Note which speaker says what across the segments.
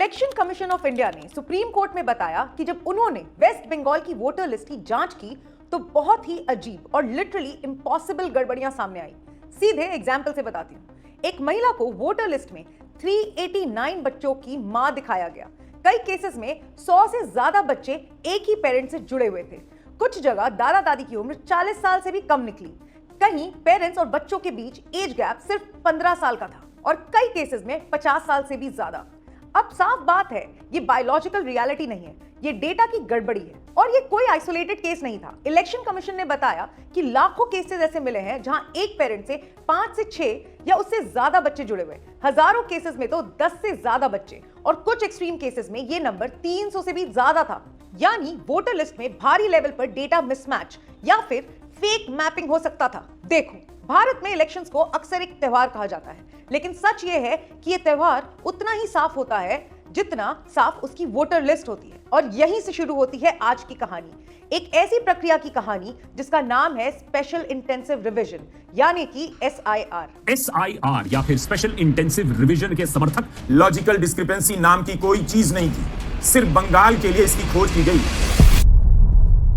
Speaker 1: Election commission of India ने supreme court में बताया कि जब उन्होंने वेस्ट बंगाल की वोटर लिस्ट की जांच की तो बहुत ही अजीब और लिटरली इम्पॉसिबल गड़बड़ियां सामने आई। सीधे एग्जाम्पल से बताती हूँ। एक महिला को वोटर लिस्ट में 389 बच्चों की मां दिखाया गया। कई केसेस में 100 से ज्यादा बच्चे एक ही पेरेंट से जुड़े हुए थे। कुछ जगह दादा दादी की उम्र 40 साल से भी कम निकली। कहीं पेरेंट्स और बच्चों के बीच एज गैप सिर्फ 15 साल का था और कई केसेस में 50 साल से भी ज्यादा। अब साफ बात है, ये बायोलॉजिकल रियलिटी नहीं है, ये डेटा की गड़बड़ी है और ये कोई आइसोलेटेड केस नहीं था। इलेक्शन कमीशन ने बताया कि लाखों केसेस ऐसे मिले हैं जहां एक पेरेंट से 5 से 6 या उससे ज्यादा बच्चे जुड़े हुए। हजारों केसेस में तो 10 से ज्यादा बच्चे और कुछ एक्सट्रीम केसेस में ये नंबर 300 से भी ज्यादा था। यानी वोटर लिस्ट में भारी लेवल पर डेटा मिसमैच या फिर फेक मैपिंग हो सकता था। देखो, भारत में इलेक्शंस को अक्सर एक त्योहार कहा जाता है, लेकिन सच ये है कि ये त्योहार उतना ही साफ होता है जितना साफ उसकी वोटर लिस्ट होती है। और यहीं से शुरू होती है आज की कहानी, एक ऐसी प्रक्रिया की कहानी जिसका नाम है स्पेशल इंटेंसिव रिवीजन, यानी कि SIR।
Speaker 2: SIR या फिर स्पेशल इंटेंसिव रिवीजन के समर्थक
Speaker 3: लॉजिकल डिस्क्रिपेंसी नाम की कोई चीज नहीं थी, सिर्फ बंगाल के लिए इसकी खोज की गई।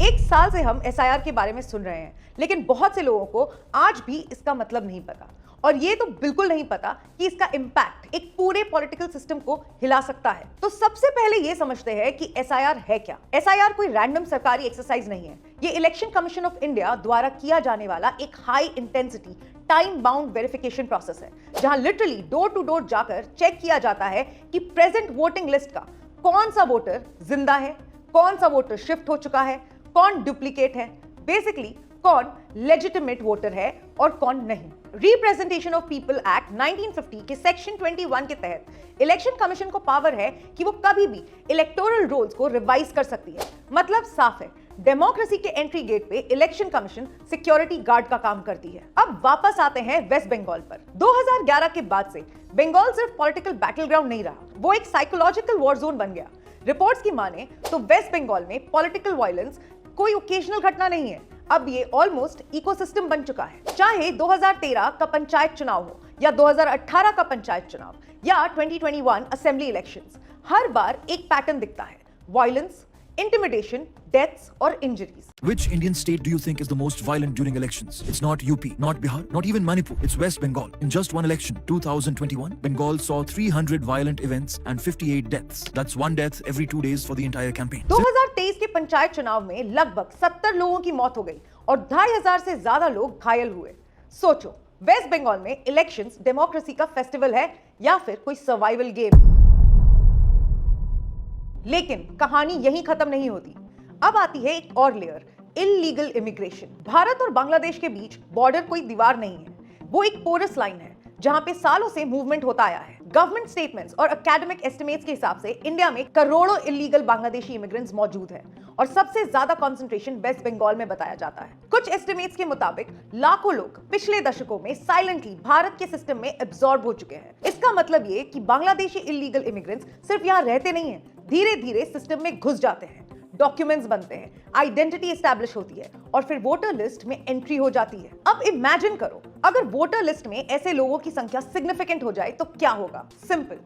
Speaker 1: एक साल से हम SIR के बारे में सुन रहे हैं, लेकिन बहुत से लोगों को आज भी इसका मतलब नहीं पता। और ये तो बिल्कुल नहीं पता कि इसका इंपैक्ट एक पूरे पॉलिटिकल सिस्टम को हिला सकता है। तो सबसे पहले ये समझते हैं कि SIR है क्या। SIR कोई रैंडम सरकारी एक्सरसाइज नहीं है। ये इलेक्शन कमीशन ऑफ इंडिया द्वारा किया जाने वाला एक high intensity time bound verification process है, जहां लिटरली डोर टू डोर जाकर चेक किया जाता है कि प्रेजेंट वोटिंग लिस्ट का कौन सा वोटर जिंदा है, कौन सा वोटर शिफ्ट हो चुका है, कौन डुप्लीकेट है, बेसिकली कौन लेजिटिमेट वोटर है और कौन नहीं। रिप्रेजेंटेशन ऑफ पीपल एक्ट 1950 के सेक्शन 21 के तहत इलेक्शन कमीशन को पावर है कि वो कभी भी इलेक्टोरल रोल्स को रिवाइज कर सकती है। मतलब साफ है, डेमोक्रेसी के एंट्री गेट पे इलेक्शन कमीशन सिक्योरिटी गार्ड का काम करती है। अब वापस आते हैं वेस्ट बंगाल पर। 2011 के बाद से बंगाल सिर्फ पॉलिटिकल बैटल ग्राउंड नहीं रहा, वो एक साइकोलॉजिकल वॉर जोन बन गया। रिपोर्ट्स की माने तो वेस्ट बंगाल में पॉलिटिकल वायलेंस कोई ओकेजनल घटना नहीं है, अब ये ऑलमोस्ट इकोसिस्टम बन चुका है। चाहे 2013 का पंचायत चुनाव हो या 2018 का पंचायत चुनाव या 2021 असेंबली इलेक्शंस, हर बार एक पैटर्न दिखता है: violence, intimidation, deaths or injuries.
Speaker 4: Which Indian state do you think is the most violent during elections? It's not UP, not Bihar, not even Manipur. It's West Bengal. In just one election, 2021, Bengal saw 300 violent events and 58 deaths. That's one death every 2 days for the entire campaign.
Speaker 1: 2023 के पंचायत चुनाव में लगभग 70 लोगों की मौत हो गई और 2500 से ज्यादा लोग घायल हुए। सोचो, वेस्ट बंगाल में इलेक्शंस डेमोक्रेसी का फेस्टिवल है या फिर कोई सर्वाइवल गेम। लेकिन कहानी यहीं खत्म नहीं होती। अब आती है एक और लेयर, इल्लीगल इमिग्रेशन। भारत और बांग्लादेश के बीच बॉर्डर कोई दीवार नहीं है, वो एक पोरस लाइन है जहां पे सालों से मूवमेंट होता आया है। गवर्नमेंट स्टेटमेंट्स और एकेडमिक एस्टिमेट्स के हिसाब से इंडिया में करोड़ों इल्लीगल बांग्लादेशी इमिग्रेंट्स मौजूद हैं और सबसे ज्यादा कंसंट्रेशन वेस्ट बंगाल में बताया जाता है। कुछ एस्टिमेट्स के मुताबिक लाखों लोग पिछले दशकों में साइलेंटली भारत के सिस्टम में एब्जॉर्ब हो चुके हैं। इसका मतलब ये कि बांग्लादेशी इल्लीगल इमिग्रेंट्स सिर्फ यहाँ रहते नहीं है, धीरे धीरे सिस्टम में घुस जाते हैं, डॉक्यूमेंट्स बनते हैं, आइडेंटिटी एस्टैब्लिश होती है और फिर वोटर लिस्ट में एंट्री हो जाती है। अब इमेजिन करो, अगर वोटर लिस्ट में ऐसे लोगों की संख्या सिग्निफिकेंट हो जाए तो क्या होगा? सिंपल,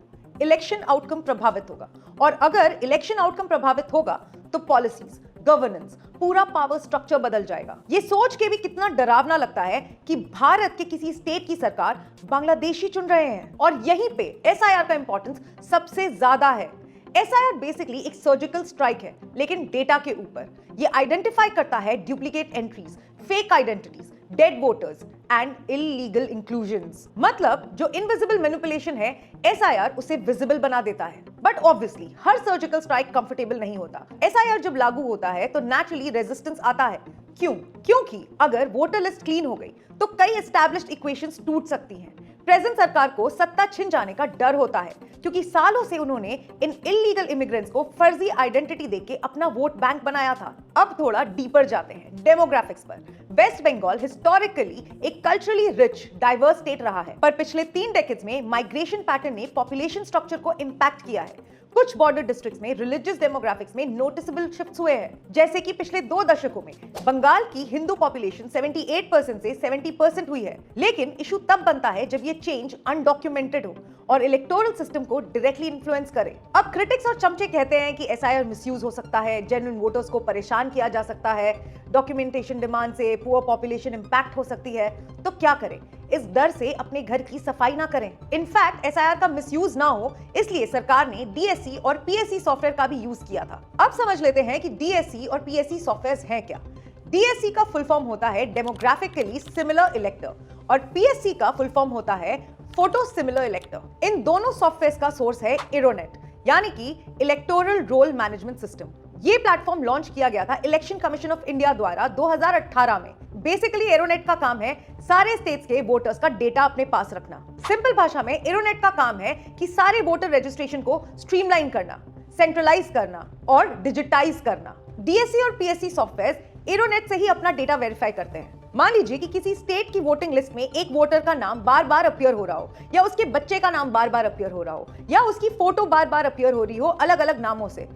Speaker 1: इलेक्शन आउटकम प्रभावित होगा। और अगर इलेक्शन आउटकम प्रभावित होगा तो पॉलिसीज, गवर्नेंस, पूरा पावर स्ट्रक्चर बदल जाएगा। ये सोच के भी कितना डरावना लगता है कि भारत के किसी स्टेट की सरकार बांग्लादेशी चुन रहे हैं। और यहीं पे SIR का इंपॉर्टेंस सबसे ज्यादा है। SIR बेसिकली एक सर्जिकल स्ट्राइक है, लेकिन डेटा के ऊपर। ये आइडेंटिफाई करता है duplicate entries, fake identities, dead voters and illegal inclusions. मतलब जो इनविजिबल मैनिपुलेशन है, SIR उसे विजिबल बना देता है। But obviously her surgical strike comfortable नहीं होता। SIR जब लागू होता है तो नेचुरली रेजिस्टेंस आता है। क्यों? क्योंकि अगर वोटर लिस्ट क्लीन हो गई तो कई एस्टैब्लिश्ड इक्वेशंस टूट सकती हैं। प्रेजेंट सरकार को सत्ता छिन जाने का डर होता है, क्योंकि सालों से उन्होंने इन इल्लीगल इमिग्रेंट्स को फर्जी आइडेंटिटी देके अपना वोट बैंक बनाया था। अब थोड़ा डीपर जाते हैं डेमोग्राफिक्स पर। वेस्ट बंगाल हिस्टोरिकली एक कल्चरली रिच, डाइवर्स स्टेट रहा है, पर पिछले 3 डेकेड्स में माइग्रेशन पैटर्न ने पॉपुलेशन स्ट्रक्चर को इंपैक्ट किया है। कुछ बॉर्डर डिस्ट्रिक्ट्स में रिलीजियस डेमोग्राफिक्स में नोटिसेबल शिफ्ट्स हुए हैं, जैसे कि पिछले 2 दशकों में बंगाल की हिंदू पॉपुलेशन 78% से 70% हुई है। लेकिन इशू तब बनता है जब ये चेंज अनडॉक्यूमेंटेड हो और इलेक्टोरल सिस्टम को डायरेक्टली इन्फ्लुएंस करे। अब क्रिटिक्स और चमचे कहते हैं कि एसआईआर मिसयूज हो सकता है, जेन्युइन वोटर्स को परेशान किया जा सकता है, डॉक्यूमेंटेशन डिमांड से पुअर पॉपुलेशन इंपैक्ट हो सकती है। तो क्या करें? इस डर से अपने घर की सफाई ना करें। इनफैक्ट एसआईआर का मिसयूज ना हो इसलिए सरकार ने डीएससी और पीएससी सॉफ्टवेयर का भी यूज किया था। अब समझ लेते हैं कि डीएससी और पीएससी सॉफ्टवेयर हैं क्या। डीएससी का फुल फॉर्म होता है डेमोग्राफिकली सिमिलर इलेक्टर और पीएससी का फुल फॉर्म होता है फोटो सिमिलर इलेक्टर। इन दोनों सॉफ्टवेयर का सोर्स है एरोनेट, यानी कि इलेक्टोरल रोल मैनेजमेंट सिस्टम। ये प्लेटफॉर्म लॉन्च किया गया था इलेक्शन कमीशन ऑफ इंडिया द्वारा 2018 में। बेसिकली एरोनेट का काम है सारे स्टेट्स के वोटर्स का डेटा अपने पास रखना। सिंपल भाषा में एरोनेट का काम है कि सारे वोटर रजिस्ट्रेशन को स्ट्रीमलाइन करना, सेंट्रलाइज करना और डिजिटाइज करना। डीएससी और पीएससी सॉफ्टवेयर एरोनेट से ही अपना डेटा वेरीफाई करते हैं। मान लीजिए कि किसी स्टेट की वोटिंग लिस्ट में एक वोटर का नाम बार बार अपीयर हो रहा हो, या उसके बच्चे का नाम बार बार अपीयर हो रहा हो, या उसकी फोटो बार बार अपीयर हो रही हो अलग अलग नामों से,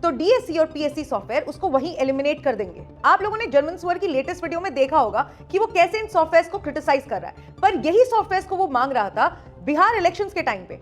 Speaker 1: तो डीएससी और पीएससी सॉफ्टवेयर उसको वहीं एलिमिनेट कर देंगे। आप लोगों ने जर्मन सुअर की लेटेस्ट वीडियो में देखा होगा कि वो कैसे इन सॉफ्टवेयर को क्रिटिसाइज कर रहा है, पर यही सॉफ्टवेयर को वो मांग रहा था बिहार इलेक्शंस के टाइम पे।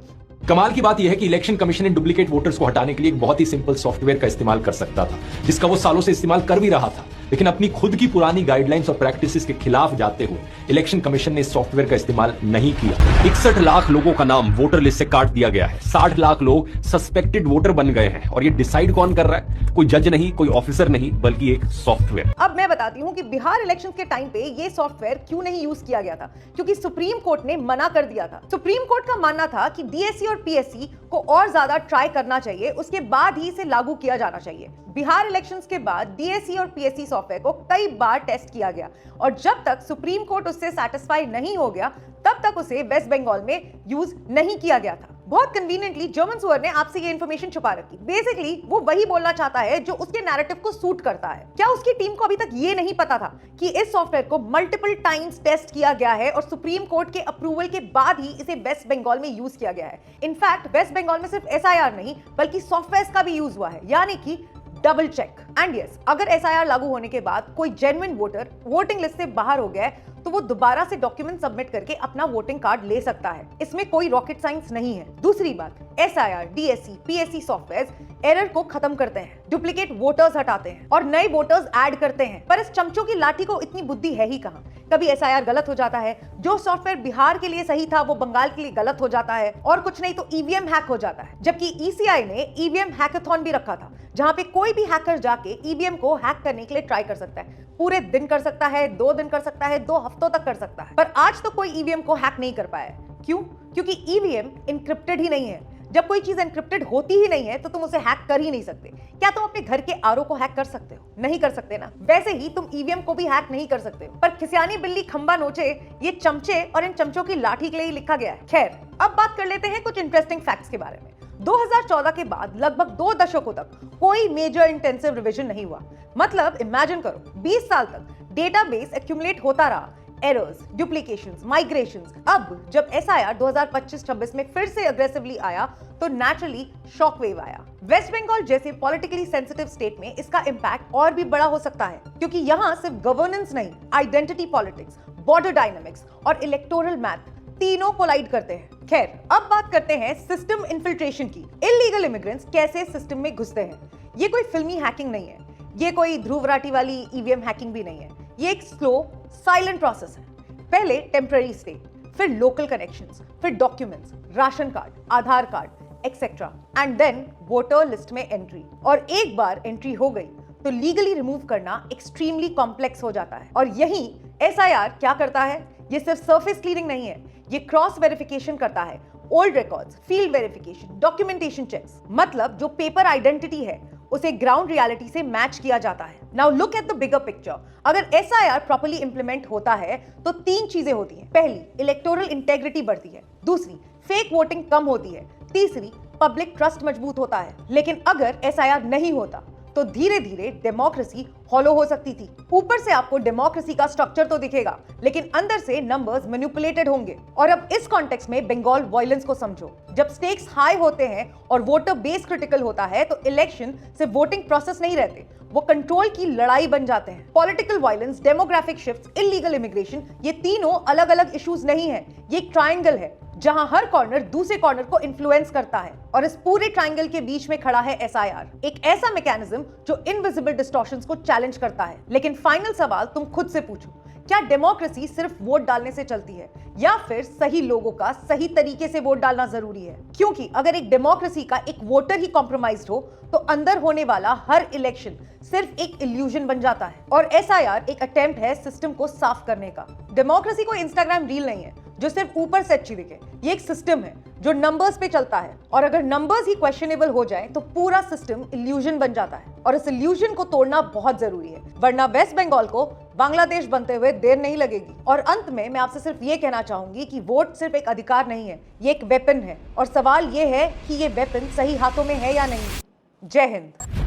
Speaker 5: कमाल की बात यह है कि इलेक्शन कमीशन ने डुप्लीकेट वोटर्स को हटाने के लिए एक बहुत ही सिंपल सॉफ्टवेयर का इस्तेमाल कर सकता था, जिसका वो सालों से इस्तेमाल कर भी रहा था, लेकिन अपनी खुद की पुरानी गाइडलाइंस और प्रैक्टिसेस के खिलाफ जाते हुए इलेक्शन कमीशन ने इस सॉफ्टवेयर का इस्तेमाल नहीं किया। 61 लाख लोगों का नाम वोटर लिस्ट से काट दिया गया है। 60 लाख लोग सस्पेक्टेड वोटर बन गए हैं और ये डिसाइड कौन कर रहा है? कोई जज नहीं, कोई ऑफिसर नहीं, बल्कि एक सॉफ्टवेयर।
Speaker 1: अब मैं बताती हूँ कि बिहार इलेक्शन के टाइम पे ये सॉफ्टवेयर क्यों नहीं यूज किया गया था, क्योंकि सुप्रीम कोर्ट ने मना कर दिया था। सुप्रीम कोर्ट का मानना था कि डीएससी और पीएससी को और ज्यादा ट्राई करना चाहिए, उसके बाद ही इसे लागू किया जाना चाहिए। बिहार इलेक्शंस के बाद डीएससी और पीएससी सॉफ्टवेयर को कई बार टेस्ट किया गया और जब तक सुप्रीम कोर्ट उससे सैटिस्फाई नहीं हो गया तब तक उसे वेस्ट बंगाल में यूज नहीं किया गया था। बहुत कन्वीनियंटली जर्मन सुअर ने आपसे ये इन्फॉर्मेशन छुपा रखी। बेसिकली वो वही बोलना चाहता है जो उसके नैरेटिव को सूट करता है। क्या उसकी टीम को अभी तक ये नहीं पता था कि इस सॉफ्टवेयर को मल्टीपल टाइम्स टेस्ट किया गया है और सुप्रीम कोर्ट के अप्रूवल के बाद ही इसे वेस्ट बंगाल में यूज किया गया है। इनफैक्ट वेस्ट बंगाल में सिर्फ एसआईआर नहीं बल्कि सॉफ्टवेयर का भी यूज हुआ है, यानी कि डबल चेक। एंड यस, अगर एसआईआर लागू होने के बाद कोई जेन्युइन वोटर वोटिंग लिस्ट से बाहर हो गया है तो वो दोबारा से डॉक्यूमेंट सबमिट करके अपना वोटिंग कार्ड ले सकता है। इसमें कोई रॉकेट साइंस नहीं है। दूसरी बात, SIR, DSC, PSC software error को खत्म करते हैं, डुप्लीकेट वोटर्स हटाते हैं और नए वोटर्स ऐड करते हैं। पर इस चमचों की लाठी को इतनी बुद्धि है ही कहां? कभी एसआईआर गलत हो जाता है, जो सॉफ्टवेयर बिहार के लिए सही था वो बंगाल के लिए गलत हो जाता है, और कुछ नहीं तो ईवीएम हैक हो जाता है। जबकि ईसीआई ने ईवीएम हैकाथॉन भी रखा था, जहां पे कोई भी हैकर जाके ईवीएम को हैक करने के लिए ट्राई कर सकता है। पूरे दिन कर सकता है, 2 दिन कर सकता है, 2 हफ्तों तक कर सकता है। पर आज तो कोई ईवीएम को हैक नहीं कर पाया है। क्यों? क्योंकि ईवीएम इनक्रिप्टेड ही नहीं है। जब कोई चीज एनक्रिप्टेड होती ही नहीं है तो तुम उसे हैक कर ही नहीं सकते। क्या तुम अपने घर के आरओ को हैक कर सकते हो? नहीं कर सकते ना। वैसे ही तुम ईवीएम को भी हैक नहीं कर सकते हो। पर खिसियानी बिल्ली खंबा नोचे, ये चमचे और इन चमचों की लाठी के लिए ही लिखा गया है। खैर, अब बात कर लेते हैं कुछ इंटरेस्टिंग फैक्ट्स के बारे में। 2014 के बाद लगभग 2 दशकों तक कोई मेजर इंटेंसिव रिवीजन नहीं हुआ। मतलब इमेजिन करो, 20 साल तक डेटाबेस एक्यूमुलेट होता रहा, एरर्स, डुप्लीकेशंस, माइग्रेशंस। अब जब एसआईआर 2025-26 में फिर से अग्रेसिवली आया तो नेचुरली शॉकवेव आया। वेस्ट बंगाल जैसे पॉलिटिकली सेंसिटिव स्टेट में इसका इंपैक्ट और भी बड़ा हो सकता है, क्योंकि यहाँ सिर्फ गवर्नेंस नहीं, आइडेंटिटी पॉलिटिक्स, बॉर्डर डायनामिक्स और इलेक्टोरल मैथ तीनों कोलाइड करते हैं। खैर, अब बात करते हैं सिस्टम इन्फिल्ट्रेशन की। इलीगल इमिग्रेंट्स कैसे सिस्टम में घुसते हैं। ये कोई फिल्मी हैकिंग नहीं है, ये कोई ध्रुव राठी वाली ईवीएम हैकिंग भी नहीं है। ये एक स्लो साइलेंट प्रोसेस है। पहले टेम्पररी स्टे, फिर लोकल कनेक्शंस, फिर documents, ration card, Aadhaar card etcetera, and then voter list में एंट्री। और एक बार एंट्री हो गई तो लीगली रिमूव करना एक्सट्रीमली कॉम्प्लेक्स हो जाता है। और यही एसआईआर क्या करता है? ये सिर्फ सरफेस क्लीनिंग नहीं है, ये क्रॉस वेरिफिकेशन करता है, old records, field verification, documentation checks. मतलब जो पेपर आइडेंटिटी है उसे ग्राउंड रियलिटी से मैच किया जाता है। Now look at the bigger picture. अगर एसआईआर प्रॉपर्ली इंप्लीमेंट होता है तो 3 चीजें होती हैं। पहली, इलेक्टोरल इंटेग्रिटी बढ़ती है। दूसरी, फेक वोटिंग कम होती है। तीसरी, पब्लिक ट्रस्ट मजबूत होता है। लेकिन अगर एसआईआर नहीं होता तो धीरे धीरे डेमोक्रेसी हॉलो हो सकती थी। ऊपर से आपको डेमोक्रेसी का स्ट्रक्चर तो दिखेगा, लेकिन अंदर से नंबर्स मैनिपुलेटेड होंगे। और अब इस कॉन्टेक्स्ट में बंगाल वायलेंस को समझो। जब स्टेक्स हाई होते हैं और वोटर बेस क्रिटिकल होता है तो इलेक्शन सिर्फ वोटिंग प्रोसेस नहीं रहते, वो कंट्रोल की लड़ाई बन जाते हैं। Political violence, demographic shifts, illegal immigration, ये तीनों अलग अलग इश्यूज नहीं है, ये एक ट्रायंगल है जहां हर कॉर्नर दूसरे कॉर्नर को इन्फ्लुएंस करता है। और इस पूरे ट्रायंगल के बीच में खड़ा है SIR, एक ऐसा मैकेनिज्म जो इनविजिबल डिस्टॉर्शंस को चैलेंज करता है। लेकिन फाइनल सवाल तुम खुद से पूछो, क्या डेमोक्रेसी सिर्फ वोट डालने से चलती है या फिर सही लोगों का सही तरीके से वोट डालना जरूरी है? क्योंकि अगर एक डेमोक्रेसी का एक वोटर ही कॉम्प्रोमाइज्ड हो तो अंदर होने वाला हर इलेक्शन सिर्फ एक इल्यूजन बन जाता है। और SIR एक अटेम्प्ट है सिस्टम को साफ करने का। डेमोक्रेसी कोई इंस्टाग्राम रील नहीं है जो सिर्फ ऊपर से अच्छी दिखे, ये एक सिस्टम है जो नंबर्स पे चलता है। और अगर नंबर्स ही क्वेश्चनेबल हो जाए तो पूरा सिस्टम इल्यूजन बन जाता है। और इस इल्यूजन को तोड़ना बहुत जरूरी है, वरना वेस्ट बंगाल को बांग्लादेश बनते हुए देर नहीं लगेगी। और अंत में मैं आपसे सिर्फ ये कहना चाहूंगी कि वोट सिर्फ एक अधिकार नहीं है, ये एक वेपन है। और सवाल ये है कि ये वेपन सही हाथों में है या नहीं। जय हिंद।